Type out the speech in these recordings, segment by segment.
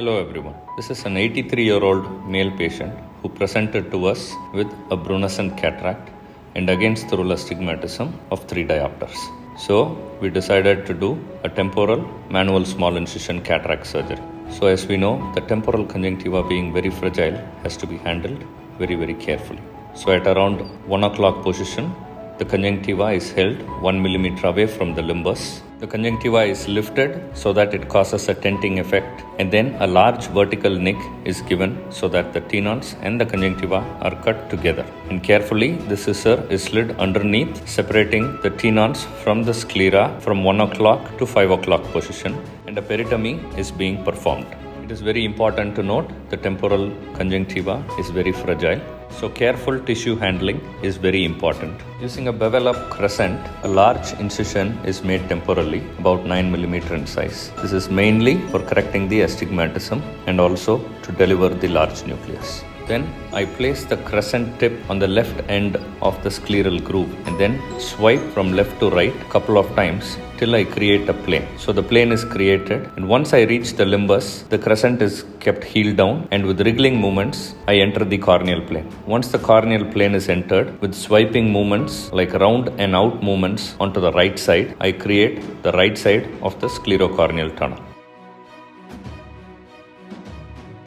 Hello everyone. This is an 83-year-old male patient who presented to us with a brunescent cataract and against through astigmatism of 3 diopters. So we decided to do a temporal manual small incision cataract surgery. So as we know, the temporal conjunctiva being very fragile has to be handled very carefully. So at around 1 o'clock position, the conjunctiva is held 1 millimeter away from the limbus. The conjunctiva is lifted so that it causes a tenting effect, and then a large vertical nick is given so that the tenons and the conjunctiva are cut together. And carefully, the scissor is slid underneath, separating the tenons from the sclera from 1 o'clock to 5 o'clock position, and a peritomy is being performed. It is very important to note the temporal conjunctiva is very fragile, so careful tissue handling is very important. Using a bevel up crescent, a large incision is made temporally, about 9 mm in size. This is mainly for correcting the astigmatism and also to deliver the large nucleus. Then I place the crescent tip on the left end of the scleral groove and then swipe from left to right a couple of times till I create a plane. So the plane is created, and once I reach the limbus, the crescent is kept heel down, and with wriggling movements, I enter the corneal plane. Once the corneal plane is entered, with swiping movements like round and out movements onto the right side, I create the right side of the sclerocorneal tunnel.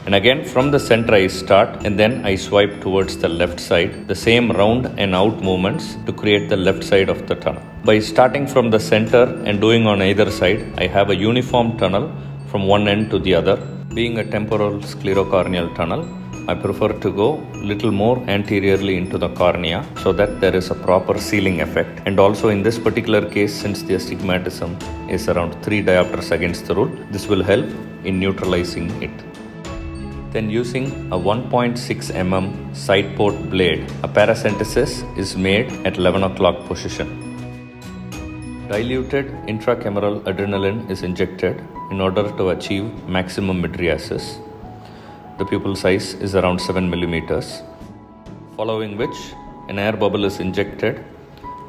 And again from the center I start and then I swipe towards the left side, the same round and out movements to create the left side of the tunnel. By starting from the center and doing on either side, I have a uniform tunnel from one end to the other. Being a temporal sclerocorneal tunnel, I prefer to go little more anteriorly into the cornea so that there is a proper sealing effect. And also in this particular case, since the astigmatism is around 3 diopters against the rule, this will help in neutralizing it. Then using a 1.6 mm side port blade, a paracentesis is made at 11 o'clock position. Diluted intracameral adrenaline is injected in order to achieve maximum mydriasis. The pupil size is around 7 millimeters. Following which, an air bubble is injected,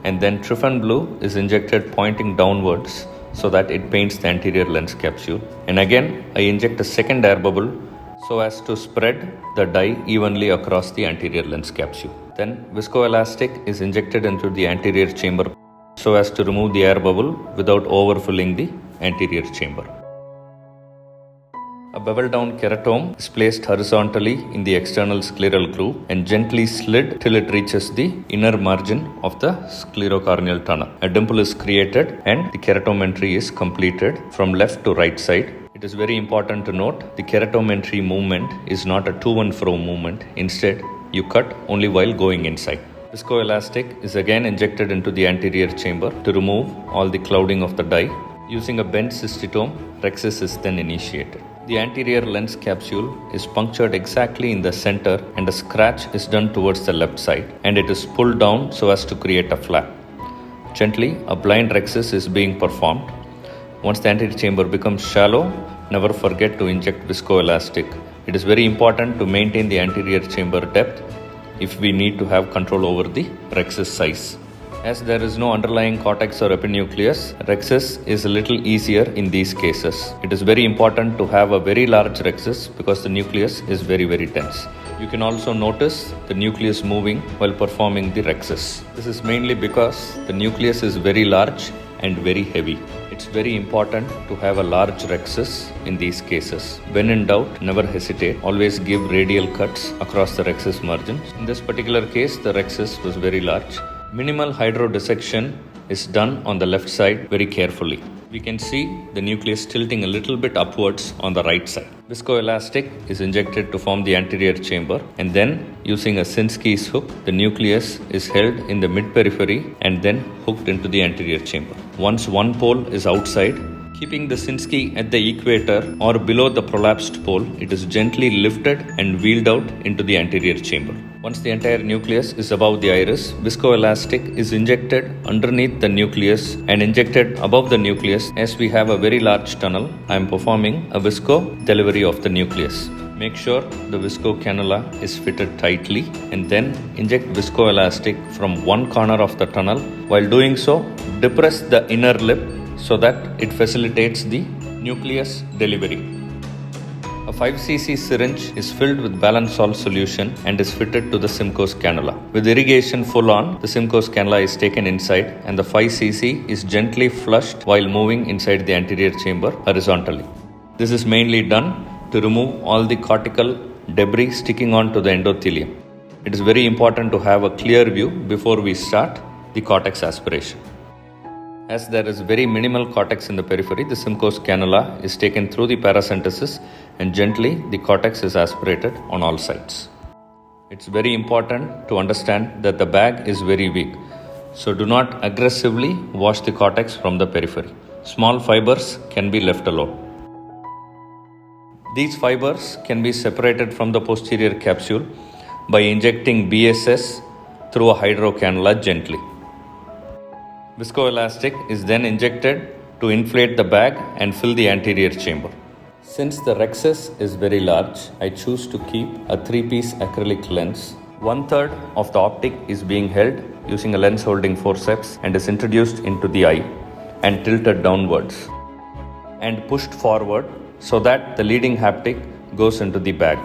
and then tryphan blue is injected pointing downwards so that it paints the anterior lens capsule. And again, I inject a second air bubble so as to spread the dye evenly across the anterior lens capsule. Then viscoelastic is injected into the anterior chamber so as to remove the air bubble without overfilling the anterior chamber. A bevel down keratome is placed horizontally in the external scleral groove and gently slid till it reaches the inner margin of the sclerocorneal tunnel. A dimple is created and the keratome entry is completed from left to right side. It is very important to note the keratome entry movement is not a to and fro movement. Instead, you cut only while going inside. Viscoelastic is again injected into the anterior chamber to remove all the clouding of the dye. Using a bent cystitome, rhexis is then initiated. The anterior lens capsule is punctured exactly in the center and a scratch is done towards the left side, and it is pulled down so as to create a flap. Gently, a blind rhexis is being performed. Once the anterior chamber becomes shallow, never forget to inject viscoelastic. It is very important to maintain the anterior chamber depth if we need to have control over the rhexis size. As there is no underlying cortex or epinucleus, rhexis is a little easier in these cases. It is very important to have a very large rhexis because the nucleus is very dense. You can also notice the nucleus moving while performing the rhexis. This is mainly because the nucleus is very large and very heavy. It's very important to have a large rhexis in these cases. When in doubt, never hesitate. Always give radial cuts across the rhexis margin. In this particular case, the rhexis was very large. Minimal hydrodissection is done on the left side very carefully. We can see the nucleus tilting a little bit upwards on the right side. Viscoelastic is injected to form the anterior chamber, and then using a Sinski's hook, the nucleus is held in the mid-periphery and then hooked into the anterior chamber. Once one pole is outside, keeping the Sinski at the equator or below the prolapsed pole, it is gently lifted and wheeled out into the anterior chamber. Once the entire nucleus is above the iris, viscoelastic is injected underneath the nucleus and injected above the nucleus. As we have a very large tunnel, I am performing a visco delivery of the nucleus. Make sure the visco cannula is fitted tightly and then inject viscoelastic from one corner of the tunnel. While doing so, depress the inner lip so that it facilitates the nucleus delivery. A A 5cc syringe is filled with balanced salt solution and is fitted to the Simcoe's cannula. With irrigation full on, the Simcoe's cannula is taken inside and the 5cc is gently flushed while moving inside the anterior chamber horizontally. This is mainly done to remove all the cortical debris sticking on to the endothelium. It is very important to have a clear view before we start the cortex aspiration. As there is very minimal cortex in the periphery, the Simcoe's cannula is taken through the paracentesis and gently the cortex is aspirated on all sides. It's very important to understand that the bag is very weak, so do not aggressively wash the cortex from the periphery. Small fibers can be left alone. These fibers can be separated from the posterior capsule by injecting BSS through a hydrocannula gently. Viscoelastic is then injected to inflate the bag and fill the anterior chamber. Since the rhexis is very large, I choose to keep a 3-piece acrylic lens. 1/3 of the optic is being held using a lens holding forceps and is introduced into the eye and tilted downwards and pushed forward so that the leading haptic goes into the bag.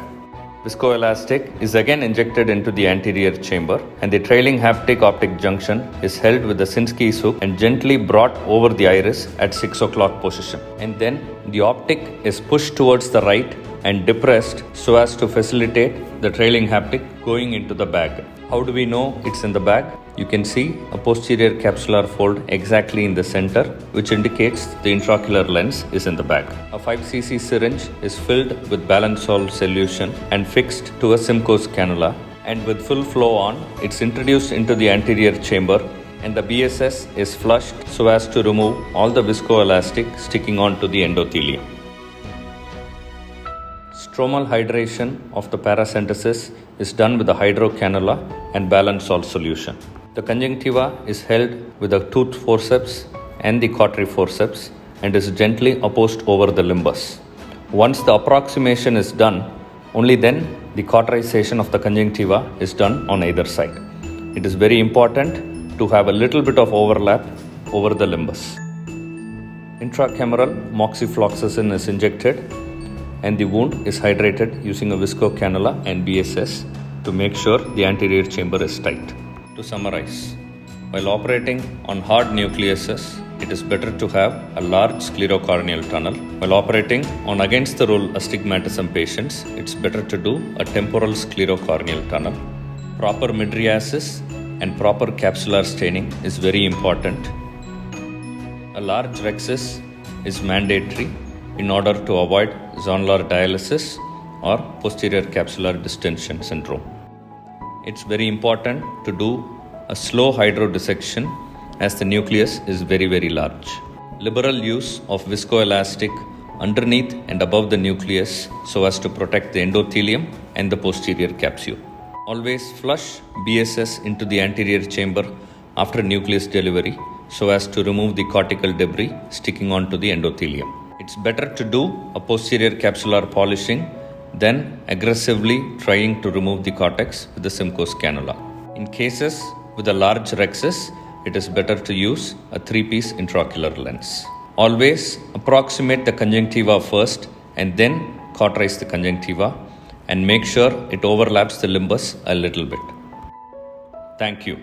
Viscoelastic is again injected into the anterior chamber and the trailing haptic optic junction is held with the Sinskey's hook and gently brought over the iris at 6 o'clock position. And then the optic is pushed towards the right and depressed so as to facilitate the trailing haptic going into the bag. How do we know it's in the bag? You can see a posterior capsular fold exactly in the center, which indicates the intraocular lens is in the bag. A 5cc syringe is filled with balanced salt solution and fixed to a Simcoe's cannula, and with full flow on, it's introduced into the anterior chamber and the BSS is flushed so as to remove all the viscoelastic sticking on to the endothelium. Stromal hydration of the paracentesis is done with a hydrocannula and balanced salt solution. The conjunctiva is held with a tooth forceps and the cautery forceps and is gently opposed over the limbus. Once the approximation is done, only then the cauterization of the conjunctiva is done on either side. It is very important to have a little bit of overlap over the limbus. Intracameral moxifloxacin is injected and the wound is hydrated using a visco cannula and BSS to make sure the anterior chamber is tight. To summarize, while operating on hard nucleuses, it is better to have a large sclerocorneal tunnel. While operating on against the rule astigmatism patients, it's better to do a temporal sclerocorneal tunnel. Proper mydriasis and proper capsular staining is very important. A large rhexis is mandatory in order to avoid zonular dialysis or posterior capsular distension syndrome. It's very important to do a slow hydrodissection as the nucleus is very, very large. Liberal use of viscoelastic underneath and above the nucleus so as to protect the endothelium and the posterior capsule. Always flush BSS into the anterior chamber after nucleus delivery so as to remove the cortical debris sticking onto the endothelium. It's better to do a posterior capsular polishing than aggressively trying to remove the cortex with the Simcoe's cannula. In cases with a large rhexis, it is better to use a 3-piece intraocular lens. Always approximate the conjunctiva first and then cauterize the conjunctiva and make sure it overlaps the limbus a little bit. Thank you.